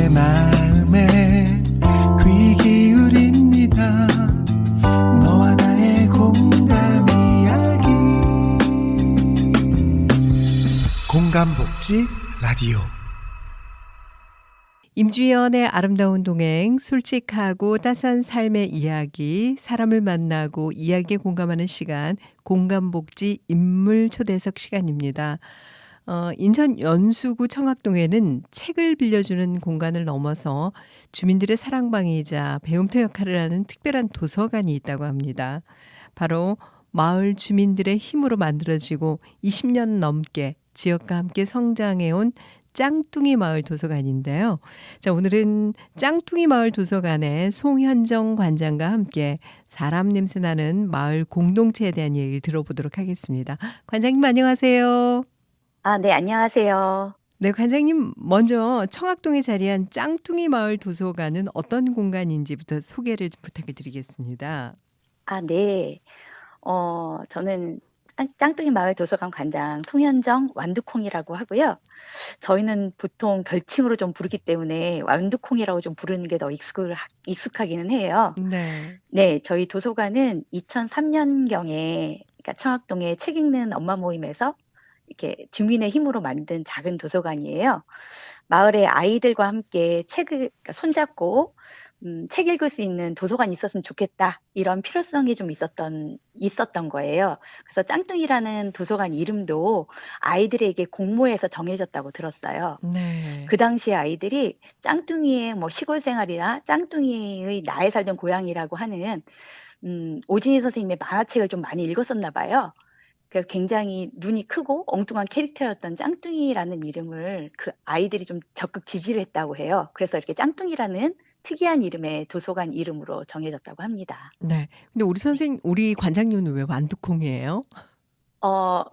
내 마음에 귀 기울입니다. 너와 나의 공감 이야기 공감복지 라디오. 임주연의 아름다운 동행, 솔직하고 따스한 삶의 이야기, 사람을 만나고 이야기에 공감하는 시간, 공감복지 인물 초대석 시간입니다. 인천 연수구 청학동에는 책을 빌려주는 공간을 넘어서 주민들의 사랑방이자 배움터 역할을 하는 특별한 도서관이 있다고 합니다. 바로 마을 주민들의 힘으로 만들어지고 20년 넘게 지역과 함께 성장해온 짱뚱이 마을 도서관인데요. 자, 오늘은 짱뚱이 마을 도서관의 송현정 관장과 함께 사람 냄새 나는 마을 공동체에 대한 얘기를 들어보도록 하겠습니다. 관장님 안녕하세요. 네, 안녕하세요. 네, 관장님 먼저 청학동에 자리한 짱뚱이 마을 도서관은 어떤 공간인지부터 소개를 좀 부탁을 드리겠습니다. 네. 저는 짱뚱이 마을 도서관 관장 송현정 완두콩이라고 하고요. 저희는 보통 별칭으로 좀 부르기 때문에 완두콩이라고 좀 부르는 게 더 익숙하기는 해요. 네. 네, 저희 도서관은 2003년경에 그러니까 청학동에 책 읽는 엄마 모임에서 이렇게 주민의 힘으로 만든 작은 도서관이에요. 마을의 아이들과 함께 책을 그러니까 손잡고 책 읽을 수 있는 도서관이 있었으면 좋겠다. 이런 필요성이 좀 있었던 거예요. 그래서 짱뚱이라는 도서관 이름도 아이들에게 공모해서 정해졌다고 들었어요. 네. 그 당시에 아이들이 짱뚱이의 시골 생활이나 짱뚱이의 나에 살던 고향이라고 하는 오진희 선생님의 만화책을 좀 많이 읽었었나 봐요. 그래서 굉장히 눈이 크고 엉뚱한 캐릭터였던 짱뚱이라는 이름을 그 아이들이 좀 적극 지지를 했다고 해요. 그래서 이렇게 짱뚱이라는 특이한 이름의 도서관 이름으로 정해졌다고 합니다. 네. 근데 우리 관장님은 왜 완두콩이에요? 어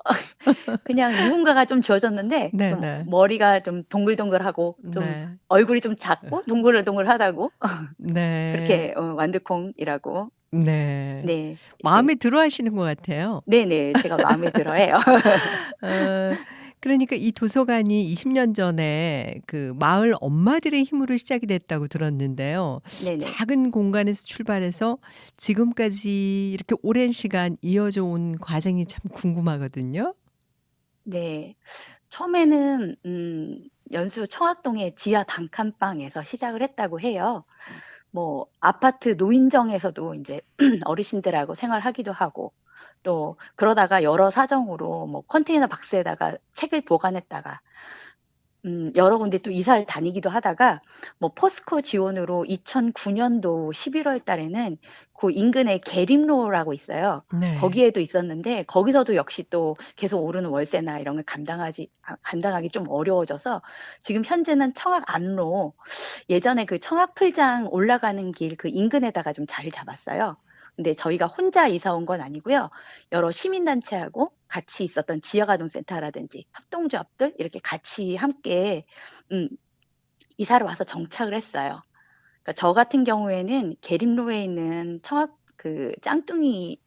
그냥 누군가가 좀 지어줬는데 좀 네네. 머리가 좀 동글동글하고 좀 네. 얼굴이 좀 작고 동글동글하다고 네. 그렇게 완두콩이라고. 네. 네. 이렇게. 마음에 들어 하시는 것 같아요. 네네. 제가 마음에 들어해요. 어 그러니까 이 도서관이 20년 전에 그 마을 엄마들의 힘으로 시작이 됐다고 들었는데요. 네네. 작은 공간에서 출발해서 지금까지 이렇게 오랜 시간 이어져 온 과정이 참 궁금하거든요. 네. 처음에는 연수 청학동의 지하 단칸방에서 시작을 했다고 해요. 아파트 노인정에서도 인제 어르신들하고 생활하기도 하고 또 그러다가 여러 사정으로 컨테이너 박스에다가 책을 보관했다가 여러 군데 또 이사를 다니기도 하다가 포스코 지원으로 2009년도 11월 달에는 그 인근에 계림로라고 있어요. 네. 거기에도 있었는데 거기서도 역시 또 계속 오르는 월세나 이런 걸 감당하기 좀 어려워져서 지금 현재는 청학 안로 예전에 그 청학 풀장 올라가는 길 그 인근에다가 좀 자리를 잡았어요. 근데 저희가 혼자 이사 온 건 아니고요. 여러 시민단체하고 같이 있었던 지역아동센터라든지 협동조합들 이렇게 같이 함께 음 이사를 와서 정착을 했어요. 그러니까 저 같은 경우에는 계림로에 있는 청학 그 짱뚱이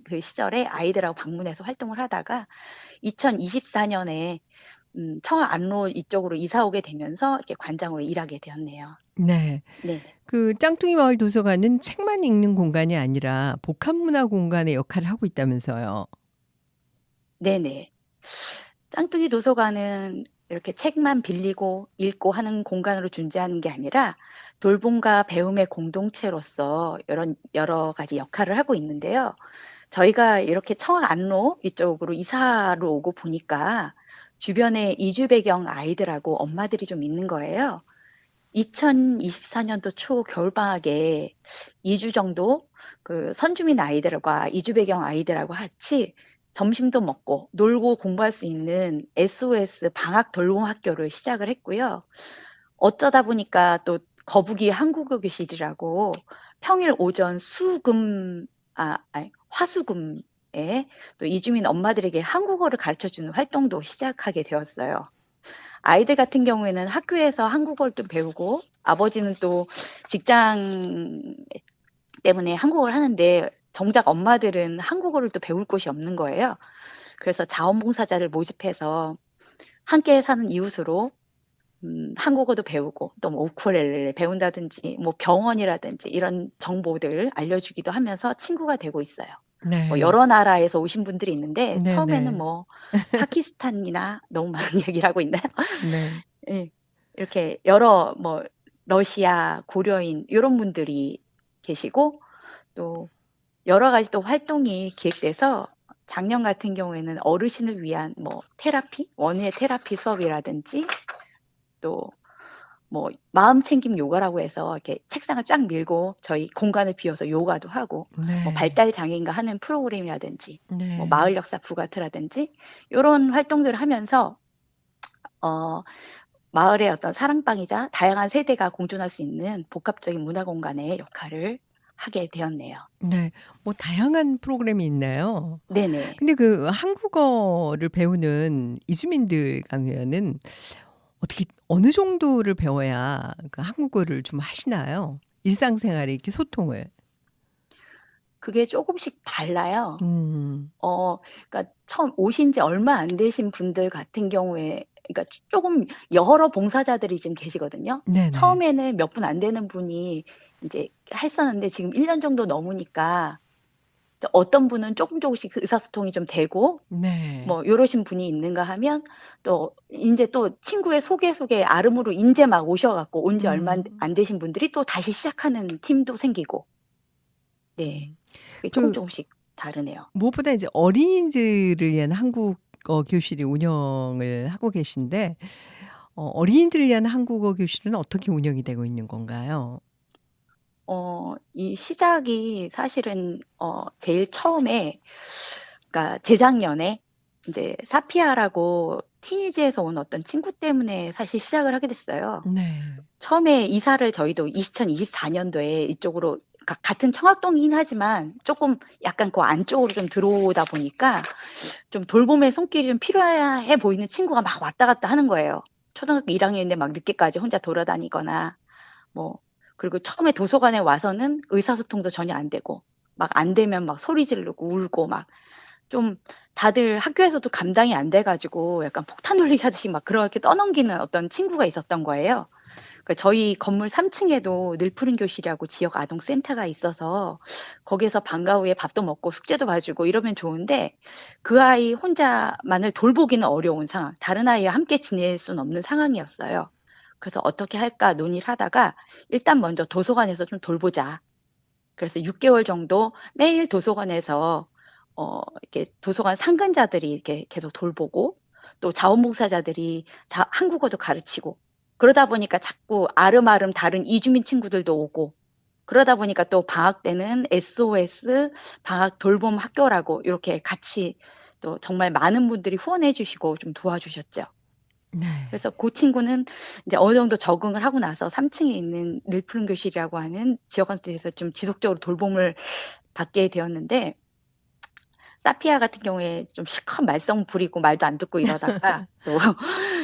그 시절에 아이들하고 방문해서 활동을 하다가 2024년에 청학 안로 이쪽으로 이사 오게 되면서 이렇게 관장으로 일하게 되었네요. 네. 네네. 그 짱뚱이 마을 도서관은 책만 읽는 공간이 아니라 복합문화 공간의 역할을 하고 있다면서요. 네네. 짱뚱이 도서관은 이렇게 책만 빌리고 읽고 하는 공간으로 존재하는 게 아니라 돌봄과 배움의 공동체로서 여러 가지 역할을 하고 있는데요. 저희가 이렇게 청학 안로 이쪽으로 이사를 오고 보니까 주변에 이주 배경 아이들하고 엄마들이 좀 있는 거예요. 2024년도 초 겨울방학에 2주 정도 그 선주민 아이들과 이주 배경 아이들하고 같이 점심도 먹고 놀고 공부할 수 있는 SOS 방학 돌봄 학교를 시작을 했고요. 어쩌다 보니까 또 거북이 한국어 교실이라고 평일 오전 화수금에 또 이주민 엄마들에게 한국어를 가르쳐 주는 활동도 시작하게 되었어요. 아이들 같은 경우에는 학교에서 한국어를 좀 배우고 아버지는 또 직장 때문에 한국어를 하는데 정작 엄마들은 한국어를 또 배울 곳이 없는 거예요. 그래서 자원봉사자를 모집해서 함께 사는 이웃으로 한국어도 배우고 또 뭐 우쿨렐레를 배운다든지 뭐 병원이라든지 이런 정보들 알려주기도 하면서 친구가 되고 있어요. 뭐 네. 여러 나라에서 오신 분들이 있는데 처음에는 네네. 뭐 파키스탄이나 너무 많은 얘기를 하고 있나요? 네. 예. 이렇게 여러 뭐 러시아, 고려인 요런 분들이 계시고 또 여러 가지 또 활동이 기획돼서 작년 같은 경우에는 어르신을 위한 뭐 테라피, 원예 테라피 수업이라든지 또 뭐 마음 챙김 요가라고 해서 이렇게 책상을 쫙 밀고 저희 공간을 비워서 요가도 하고 뭐 네. 발달 장애인과 하는 프로그램이라든지 뭐 네. 마을 역사 부가트라든지 요런 활동들을 하면서 어 마을의 어떤 사랑방이자 다양한 세대가 공존할 수 있는 복합적인 문화 공간의 역할을 하게 되었네요. 네. 뭐 다양한 프로그램이 있네요. 네네. 근데 그 한국어를 배우는 이주민들 강의는 어떻게 어느 정도를 배워야 그 한국어를 좀 하시나요? 일상생활에 이렇게 소통을. 그게 쪼금씩 달라요. 음. 그러니까 처음 오신 지 얼마 안 되신 분들 같은 경우에 그러니까 쪼금 여러 봉사자들이 지금 계시거든요. 네네. 처음에는 몇 분 안 되는 분이 인제 했었는데 지금 1년 정도 넘으니까 이제 어떤 분은 조금씩 의사소통이 좀 되고 네. 뭐 요러신 분이 있는가 하면 또 인제 또 친구의 소개 아름으로 인제 막 오셔 갖고 온 지 얼마 음. 안 되신 분들이 또 다시 시작하는 팀도 생기고 네. 음. 그게 그 조금씩 다르네요. 무엇보다 이제 어린이들을 위한 한국어 교실이 운영을 하고 계신데 어린이들을 위한 한국어 교실은 어떻게 운영이 되고 있는 건가요? 이 시작이 사실은 제일 처음에 그러니까 재작년에 인제 사피아라고 티니지에서 온 어떤 친구 때문에 사실 시작을 하게 됐어요. 네. 처음에 이사를 저희도 2024 년도에 이쪽으로 그러니까 같은 청학동이긴 하지만 쪼끔 약간 그 안쪽으로 좀 들어오다 보니까 좀 돌봄의 손길이 좀 필요해 보이는 친구가 막 왔다 갔다 하는 거예요. 초등학교 1 학년인데 막 늦게까지 혼자 돌아다니거나 뭐 그리고 처음에 도서관에 와서는 의사소통도 전혀 안 되고 막 안 되면 막 소리 지르고 울고 막 좀 다들 학교에서도 감당이 안 돼 가지고 약간 폭탄 돌리기 하듯이 막 그렇게 떠넘기는 어떤 친구가 있었던 거예요. 그러니까 저희 건물 3 층에도 늘푸른 교실이라고 지역 아동 센터가 있어서 거기에서 방과 후에 밥도 먹고 숙제도 봐 주고 이러면 좋은데 그 아이 혼자만을 돌보기는 어려운 상황, 다른 아이와 함께 지낼 수는 없는 상황이었어요. 그래서 '어떻게 할까?' 논의를 하다가 일단 먼저 '도서관에서 좀 돌보자.' 그래서 6 개월 정도 매일 도서관에서 이렇게 도서관 상근자들이 이렇게 계속 돌보고 또 자원봉사자들이 한국어도 가르치고 그러다 보니까 자꾸 아름아름 다른 이주민 친구들도 오고 그러다 보니까 또 방학 때는 SOS 방학 돌봄 학교라고 요렇게 같이 또 정말 많은 분들이 후원해 주시고 좀 도와주셨죠. 네. 그래서 고 친구는 인제 어느 정도 적응을 하고 나서 3 층에 있는 늘푸른 교실이라고 하는 지역원수에서 좀 지속적으로 돌봄을 받게 되었는데 사피아 같은 경우에 좀 실컷 말썽 부리고 말도 안 듣고 이러다가 또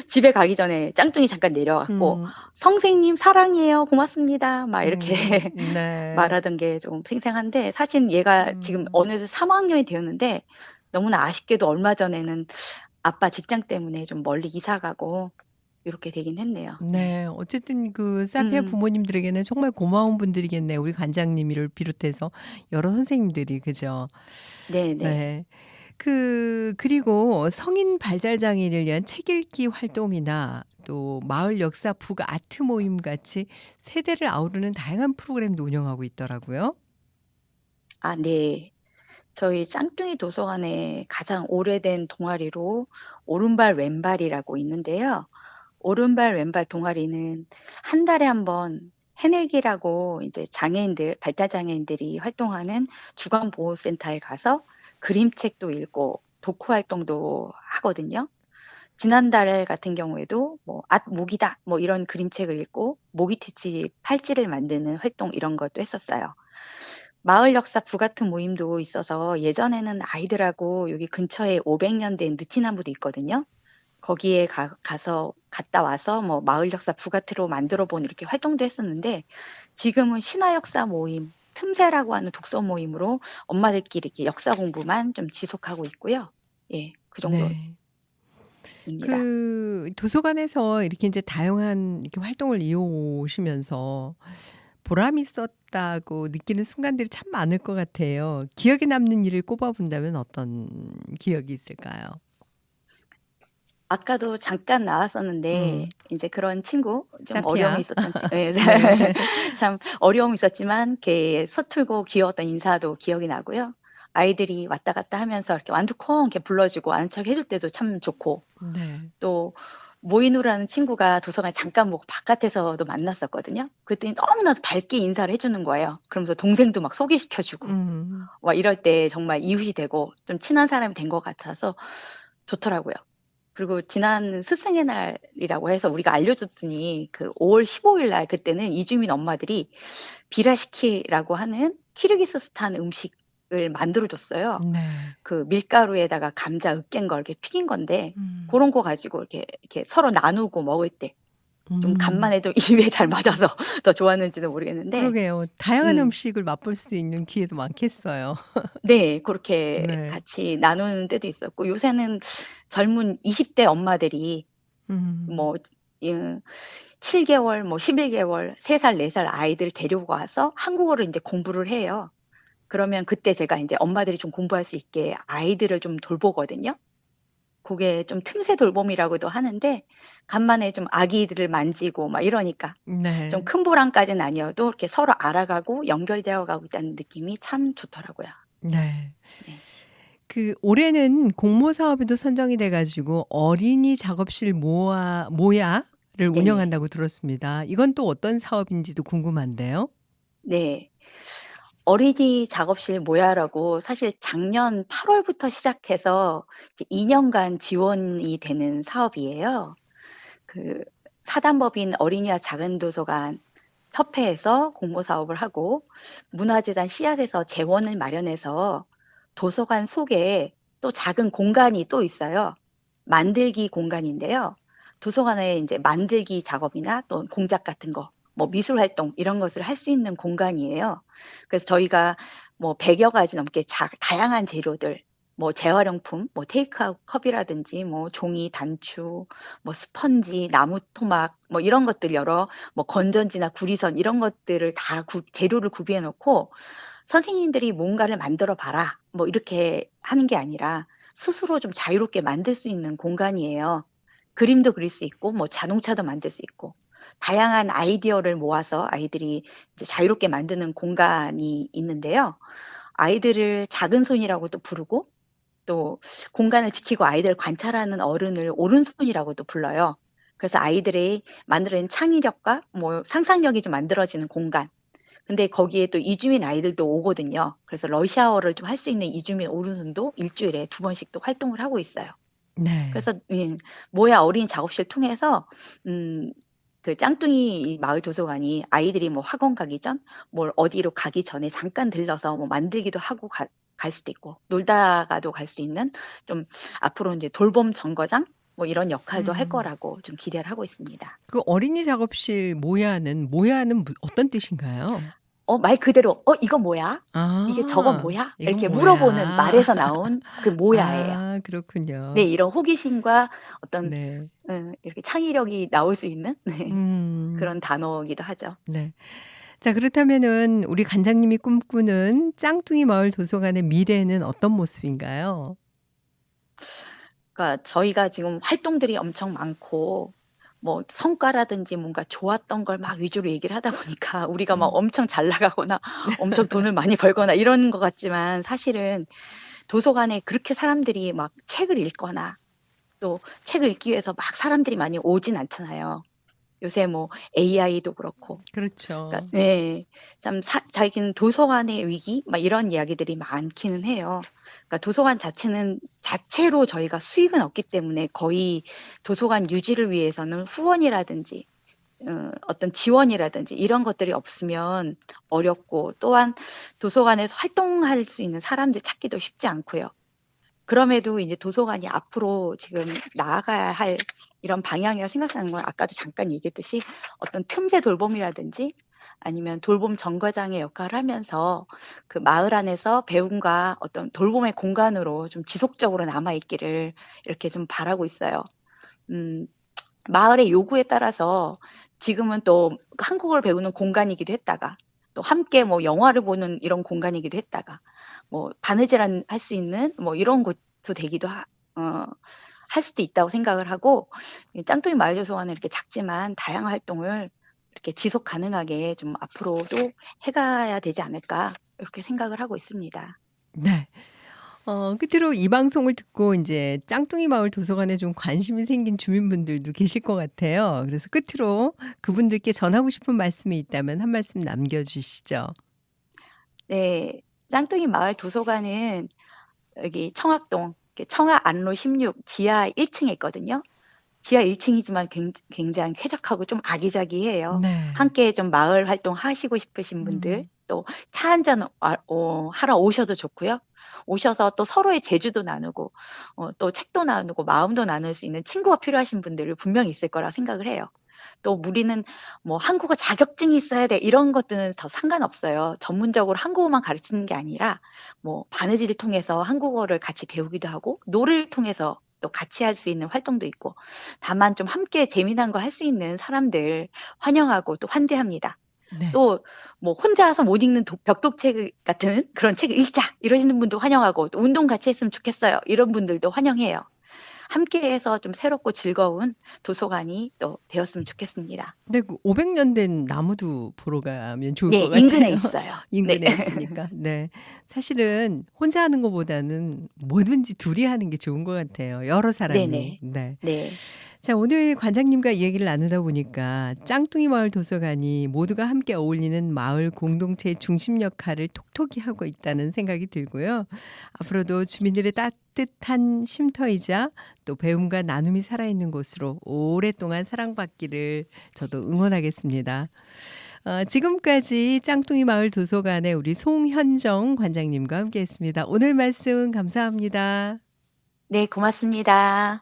집에 가기 전에 짱뚱이 잠깐 내려 갖고 음. "선생님 사랑해요. 고맙습니다." 막 이렇게 네. 말하던 게 좀 생생한데 사실 얘가 지금 음. 어느새 3 학년이 되었는데 너무나 아쉽게도 얼마 전에는 아빠 직장 때문에 좀 멀리 이사 가고 요렇게 되긴 했네요. 네. 네. 어쨌든 그 사피아 음음. 부모님들에게는 정말 고마운 분들이겠네요. 우리 관장님을 비롯해서 여러 선생님들이 그죠? 네네. 네. 그리고 성인 발달 장애인을 위한 책 읽기 활동이나 또 마을 역사 북 아트 모임 같이 세대를 아우르는 다양한 프로그램도 운영하고 있더라고요. 아 네. 저희 쌍둥이 도서관에 가장 오래된 동아리로 오른발 왼발이라고 있는데요. 오른발 왼발 동아리는 한 달에 한 번 해내기라고 이제 장애인들 발달 장애인들이 활동하는 주간 보호센터에 가서 그림책도 읽고 독후 활동도 하거든요. 지난달 같은 경우에도 뭐 모기다." 뭐 이런 그림책을 읽고 모기 퇴치 팔찌를 만드는 활동 이런 것도 했었어요. 마을 역사 부 같은 모임도 있어서 예전에는 아이들하고 여기 근처에 500년 된 느티나무도 있거든요. 거기에 가서 갔다 와서 뭐 마을 역사 부가트로 만들어 본 이렇게 활동도 했었는데 지금은 신화 역사 모임, 틈새라고 하는 독서 모임으로 엄마들끼리 이렇게 역사 공부만 좀 지속하고 있고요. 예. 그 정도 네. 그 도서관에서 이렇게 이제 다양한 이렇게 활동을 이어오시면서 보람 있었다고 느끼는 순간들이 참 많을 것 같아요. 기억에 남는 일을 꼽아본다면 어떤 기억이 있을까요? 아까도 잠깐 나왔었는데 음. 인제 그런 친구 좀 어려움이 사피아. 있었던 예. 네. 참 어려움이 있었지만 이렇게 서툴고 귀여웠던 인사도 기억이 나고요. 아이들이 왔다 갔다 하면서 이렇게 완두콩 이렇게 불러주고 아는 척 해줄 때도 참 좋고, 네. 또 모인우라는 친구가 도서관에 잠깐 보고 바깥에서도 만났었거든요. 그랬더니 너무나도 밝게 인사를 해 주는 거예요. 그러면서 동생도 막 소개시켜 주고 음. 막 이럴 때 정말 이웃이 되고 좀 친한 사람이 된 것 같아서 좋더라고요. 그리고 지난 스승의 날이라고 해서 우리가 알려줬더니 그 5월 15일 날 그때는 이주민 엄마들이 비라시키라고 하는 키르기스스탄 음식을 만들어 줬어요. 네. 그 밀가루에다가 감자 으깬 걸 이렇게 튀긴 건데 음. 고런 거 가지고 이렇게 서로 나누고 먹을 때 좀 음. 간만 해도 입에 잘 맞아서 더 좋았는지는 모르겠는데, 그러게요. 다양한 음 음식을 맛볼 수 있는 기회도 많겠어요. 네, 고렇게 네. 같이 나누는 때도 있었고, 요새는 젊은 20대 엄마들이 음. 뭐 예 7 개월 뭐 11 개월 3 살 4살 아이들 데리고 와서 한국어를 인제 공부를 해요. 그러면 그때 제가 인제 엄마들이 좀 공부할 수 있게 아이들을 좀 돌보거든요. 고게 좀 틈새 돌봄이라고도 하는데, 간만에 좀 아기들을 만지고 막 이러니까 좀 네. 큰 보람까지는 아니어도 이렇게 서로 알아가고 연결되어 가고 있다는 느낌이 참 좋더라고요. 네. 네. 그 올해는 공모 사업에도 선정이 돼 가지고 어린이 작업실 모야를 네네. 운영한다고 들었습니다. 이건 또 어떤 사업인지도 궁금한데요. 네. 어린이 작업실 모야라고 사실 작년 8 월부터 시작해서 이제 2 년간 지원이 되는 사업이에요. 그 사단법인 어린이와 작은 도서관 협회에서 공모 사업을 하고, 문화재단 씨앗에서 재원을 마련해서 도서관 속에 또 작은 공간이 또 있어요. 만들기 공간인데요. 도서관에 인제 만들기 작업이나 또 공작 같은 거, 뭐 미술 활동 이런 것을 할 수 있는 공간이에요. 그래서 저희가 뭐 100여 가지 넘게 다양한 재료들, 뭐 재활용품, 뭐 테이크아웃 컵이라든지 뭐 종이 단추, 뭐 스펀지, 나무 토막 뭐 이런 것들 여러, 뭐 건전지나 구리선 이런 것들을 다 재료를 구비해 놓고 "선생님들이 뭔가를 만들어 봐라." 뭐 이렇게 하는 게 아니라 스스로 좀 자유롭게 만들 수 있는 공간이에요. 그림도 그릴 수 있고 뭐 자동차도 만들 수 있고 다양한 아이디어를 모아서 아이들이 이제 자유롭게 만드는 공간이 있는데요. 아이들을 작은 손이라고도 부르고, 또 공간을 지키고 아이들을 관찰하는 어른을 오른손이라고도 불러요. 그래서 아이들이 만들어낸 창의력과 뭐 상상력이 좀 만들어지는 공간. 근데 거기에 또 이주민 아이들도 오거든요. 그래서 러시아어를 좀 할 수 있는 이주민 오른손도 일 주일에 2번씩 또 활동을 하고 있어요. 네. 그래서 모야 어린이 작업실 통해서 음 그 짱뚱이 이 마을 도서관이 아이들이 뭐 학원 가기 전, 뭘 어디로 가기 전에 잠깐 들러서 뭐 만들기도 하고 갈 수도 있고 놀다가도 갈 수 있는, 좀 앞으로 인제 돌봄 정거장 뭐 이런 역할도 할 음. 거라고 좀 기대를 하고 있습니다. 그 어린이 작업실 모야는 어떤 뜻인가요? 말 그대로 "어 이거 뭐야? 이게 저거 아. 뭐야?" 이건 이렇게 물어보는 뭐야. 말에서 나온 그 모야예요. 아 네, 그렇군요. 이런 호기심과 어떤 네. 이렇게 창의력이 나올 수 있는 네, 음. 그런 단어이기도 하죠. 네. 자 그렇다면은 우리 관장님이 꿈꾸는 짱뚱이 마을 도서관의 미래는 어떤 모습인가요? 그러니까 저희가 지금 활동들이 엄청 많고 뭐 성과라든지 뭔가 좋았던 걸 막 위주로 얘기를 하다 보니까 우리가 막 음. 엄청 잘 나가거나 엄청 돈을 많이 벌거나 이러는 것 같지만, 사실은 도서관에 그렇게 사람들이 막 책을 읽거나 또 책을 읽기 위해서 막 사람들이 많이 오진 않잖아요. 요새 뭐 AI도 그렇고. 그러니까 그렇죠. 네. 참 자기는 도서관의 위기 막 이런 이야기들이 많기는 해요. 그러니까 도서관 자체로 저희가 수익은 없기 때문에 거의 도서관 유지를 위해서는 후원이라든지 어떤 지원이라든지 이런 것들이 없으면 어렵고, 또한 도서관에서 활동할 수 있는 사람들 찾기도 쉽지 않고요. 그럼에도 이제 도서관이 앞으로 지금 나아가야 할 이런 방향이라 생각하는 건, 아까도 잠깐 얘기했듯이 어떤 틈새 돌봄이라든지 아니면 돌봄 정거장의 역할을 하면서 그 마을 안에서 배움과 어떤 돌봄의 공간으로 좀 지속적으로 남아 있기를 이렇게 좀 바라고 있어요. 음 마을의 요구에 따라서 지금은 또 한국어를 배우는 공간이기도 했다가 또 함께 뭐 영화를 보는 이런 공간이기도 했다가 뭐 바느질한 할 수 있는 뭐 이런 곳도 되기도 할 수도 있다고 생각을 하고 이 짱뚱이 마을도서관은 이렇게 작지만 다양한 활동을 이렇게 지속 가능하게 좀 앞으로도 해 가야 되지 않을까 이렇게 생각을 하고 있습니다. 네. 끝으로 이 방송을 듣고 인제 짱뚱이 마을 도서관에 좀 관심이 생긴 주민분들도 계실 것 같아요. 그래서 끝으로 그분들께 전하고 싶은 말씀이 있다면 한 말씀 남겨 주시죠. 네. 짱뚱이 마을 도서관은 여기 청학동 청학 안로 16 지하 1 층에 있거든요. 지하 1 층이지만 굉장히 쾌적하고 좀 아기자기해요. 네. 함께 좀 마을 활동 하시고 싶으신 분들 음. 또 차 한잔 하러 오셔도 좋고요. 오셔서 또 서로의 재주도 나누고 또 책도 나누고 마음도 나눌 수 있는 친구가 필요하신 분들이 분명히 있을 거라 생각을 해요. 또 우리는 뭐 한국어 자격증이 있어야 돼 이런 것들은 더 상관없어요. 전문적으로 한국어만 가르치는 게 아니라 뭐 바느질을 통해서 한국어를 같이 배우기도 하고 노래를 통해서 또 같이 할 수 있는 활동도 있고 다만 좀 함께 재미난 거 할 수 있는 사람들 환영하고 또 환대합니다. 네. 또 뭐 혼자서 못 읽는 벽독책 같은 그런 책을 읽자 이러시는 분도 환영하고 또 운동 같이 했으면 좋겠어요. 이런 분들도 환영해요. 함께해서 좀 새롭고 즐거운 도서관이 또 되었으면 좋겠습니다. 근데 그 500년 된 나무도 보러 가면 좋을 네. 것 인근에 같아요. 있어요. 네. 인근에 있으니까. 네. 사실은 혼자 하는 것보다는 뭐든지 둘이 하는 게 좋은 것 같아요, 여러 사람이. 네네. 네. 네. 자, 오늘 관장님과 이야기를 나누다 보니까 짱뚱이 마을 도서관이 모두가 함께 어울리는 마을 공동체의 중심 역할을 톡톡히 하고 있다는 생각이 들고요. 앞으로도 주민들의 따뜻한 쉼터이자 또 배움과 나눔이 살아있는 곳으로 오랫동안 사랑받기를 저도 응원하겠습니다. 지금까지 짱뚱이 마을 도서관의 우리 송현정 관장님과 함께했습니다. 오늘 말씀 감사합니다. 네. 고맙습니다.